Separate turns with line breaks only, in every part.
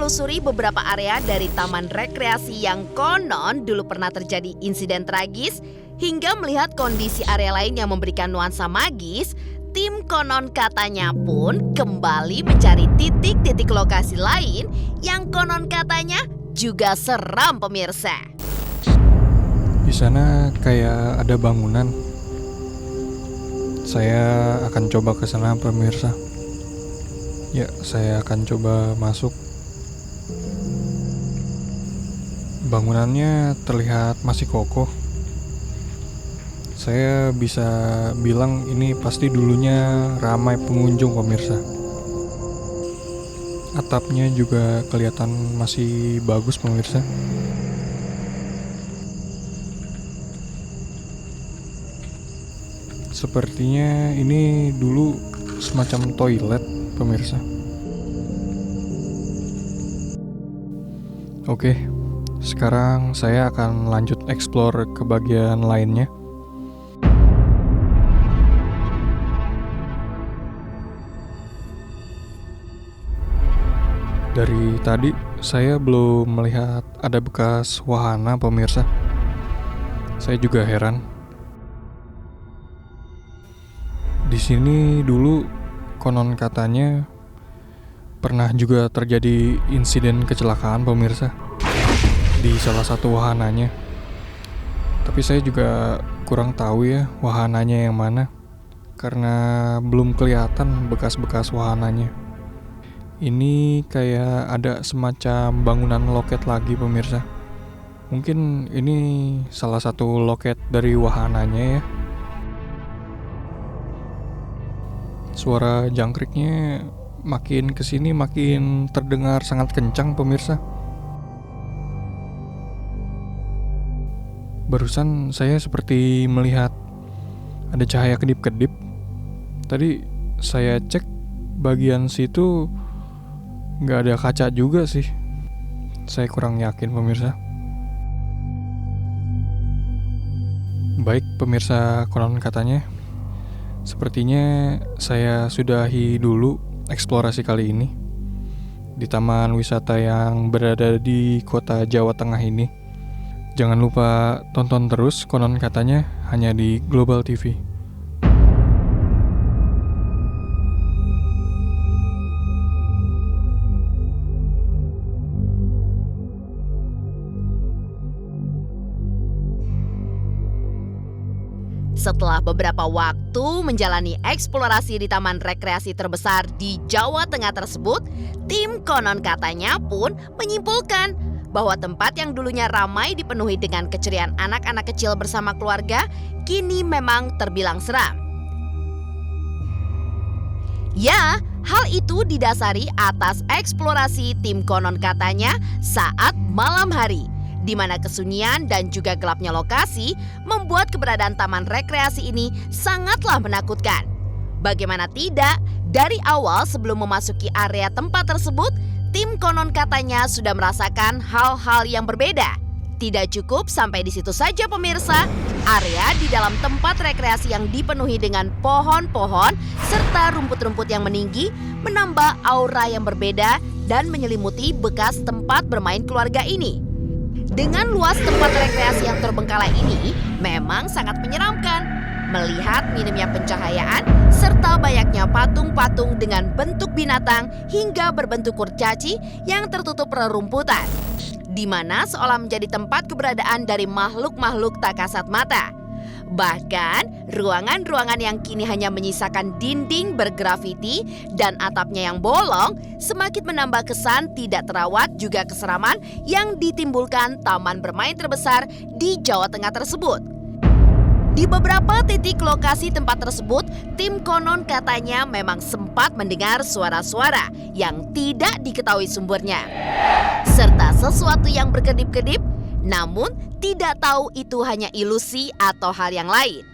menelusuri beberapa area dari taman rekreasi yang konon dulu pernah terjadi insiden tragis, hingga melihat kondisi area lain yang memberikan nuansa magis, tim konon katanya pun kembali mencari titik-titik lokasi lain yang konon katanya juga seram pemirsa.
Di sana kayak ada bangunan. Saya akan coba ke sana pemirsa. Ya, saya akan coba masuk. Bangunannya terlihat masih kokoh. Saya bisa bilang ini pasti dulunya ramai pengunjung pemirsa. Atapnya juga kelihatan masih bagus pemirsa. Sepertinya ini dulu semacam toilet pemirsa. Oke, sekarang saya akan lanjut explore ke bagian lainnya. Dari tadi saya belum melihat ada bekas wahana pemirsa. Saya juga heran. Di sini dulu konon katanya pernah juga terjadi insiden kecelakaan pemirsa di salah satu wahananya. Tapi saya juga kurang tahu ya wahananya yang mana, karena belum kelihatan bekas-bekas wahananya. Ini kayak ada semacam bangunan loket lagi pemirsa. Mungkin ini salah satu loket dari wahananya ya. Suara jangkriknya makin kesini makin terdengar sangat kencang pemirsa. Barusan saya seperti melihat ada cahaya kedip-kedip. Tadi saya cek bagian situ nggak ada kaca juga sih. Saya kurang yakin pemirsa. Baik pemirsa konon katanya, sepertinya saya sudahi dulu eksplorasi kali ini di taman wisata yang berada di kota Jawa Tengah ini. Jangan lupa tonton terus konon katanya hanya di Global TV.
Setelah beberapa waktu menjalani eksplorasi di taman rekreasi terbesar di Jawa Tengah tersebut, tim konon katanya pun menyimpulkan bahwa tempat yang dulunya ramai dipenuhi dengan keceriaan anak-anak kecil bersama keluarga, kini memang terbilang seram. Ya, hal itu didasari atas eksplorasi tim konon katanya saat malam hari, di mana kesunyian dan juga gelapnya lokasi membuat keberadaan taman rekreasi ini sangatlah menakutkan. Bagaimana tidak, dari awal sebelum memasuki area tempat tersebut, tim konon katanya sudah merasakan hal-hal yang berbeda. Tidak cukup sampai di situ saja pemirsa, area di dalam tempat rekreasi yang dipenuhi dengan pohon-pohon serta rumput-rumput yang meninggi menambah aura yang berbeda dan menyelimuti bekas tempat bermain keluarga ini. Dengan luas tempat rekreasi yang terbengkalai ini memang sangat menyeramkan. Melihat minimnya pencahayaan serta banyaknya patung-patung dengan bentuk binatang hingga berbentuk kurcaci yang tertutup rerumputan, di mana seolah menjadi tempat keberadaan dari makhluk-makhluk tak kasat mata. Bahkan ruangan-ruangan yang kini hanya menyisakan dinding bergrafiti dan atapnya yang bolong semakin menambah kesan tidak terawat juga keseraman yang ditimbulkan taman bermain terbesar di Jawa Tengah tersebut. Di beberapa titik lokasi tempat tersebut, tim konon katanya memang sempat mendengar suara-suara yang tidak diketahui sumbernya, serta sesuatu yang berkedip-kedip, namun tidak tahu itu hanya ilusi atau hal yang lain.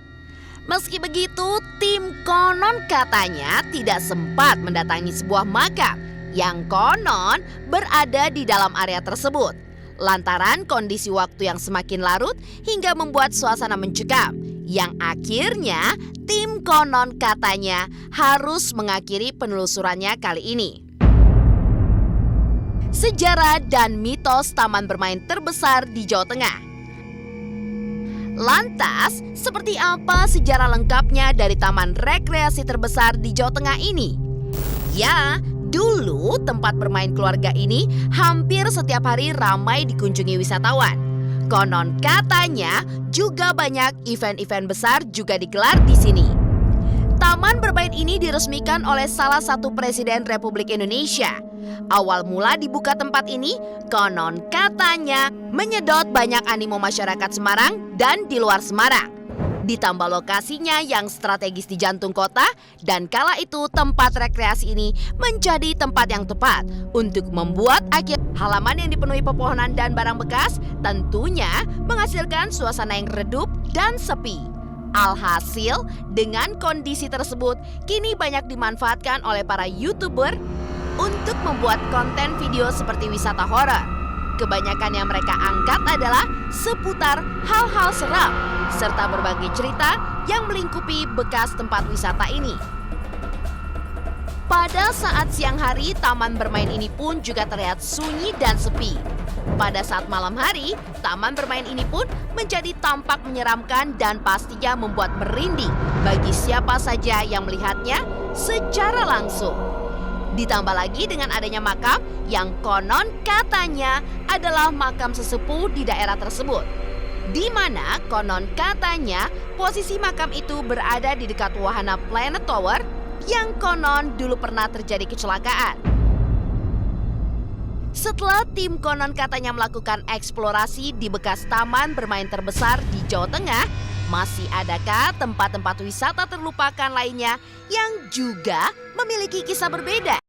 Meski begitu, tim konon katanya tidak sempat mendatangi sebuah makam yang konon berada di dalam area tersebut, lantaran kondisi waktu yang semakin larut hingga membuat suasana mencekam, yang akhirnya tim konon katanya harus mengakhiri penelusurannya kali ini. sejarah dan mitos taman bermain terbesar di Jawa Tengah. Lantas, seperti apa sejarah lengkapnya dari taman rekreasi terbesar di Jawa Tengah ini? Ya, dulu tempat bermain keluarga ini hampir setiap hari ramai dikunjungi wisatawan. Konon katanya juga banyak event-event besar juga digelar di sini. Taman bermain ini diresmikan oleh salah satu Presiden Republik Indonesia. Awal mula dibuka tempat ini, konon katanya menyedot banyak animo masyarakat Semarang dan di luar Semarang. Ditambah lokasinya yang strategis di jantung kota, dan kala itu tempat rekreasi ini menjadi tempat yang tepat untuk membuat akhir halaman yang dipenuhi pepohonan dan barang bekas tentunya menghasilkan suasana yang redup dan sepi. Alhasil, dengan kondisi tersebut, kini banyak dimanfaatkan oleh para YouTuber untuk membuat konten video seperti wisata horor. Kebanyakan yang mereka angkat adalah seputar hal-hal seram, serta berbagai cerita yang melingkupi bekas tempat wisata ini. Pada saat siang hari, taman bermain ini pun juga terlihat sunyi dan sepi. Pada saat malam hari, taman bermain ini pun menjadi tampak menyeramkan dan pastinya membuat merinding bagi siapa saja yang melihatnya secara langsung. Ditambah lagi dengan adanya makam yang konon katanya adalah makam sesepuh di daerah tersebut. Di mana konon katanya posisi makam itu berada di dekat wahana Planet Tower yang konon dulu pernah terjadi kecelakaan. Setelah tim konon katanya melakukan eksplorasi di bekas taman bermain terbesar di Jawa Tengah, masih adakah tempat-tempat wisata terlupakan lainnya yang juga memiliki kisah berbeda?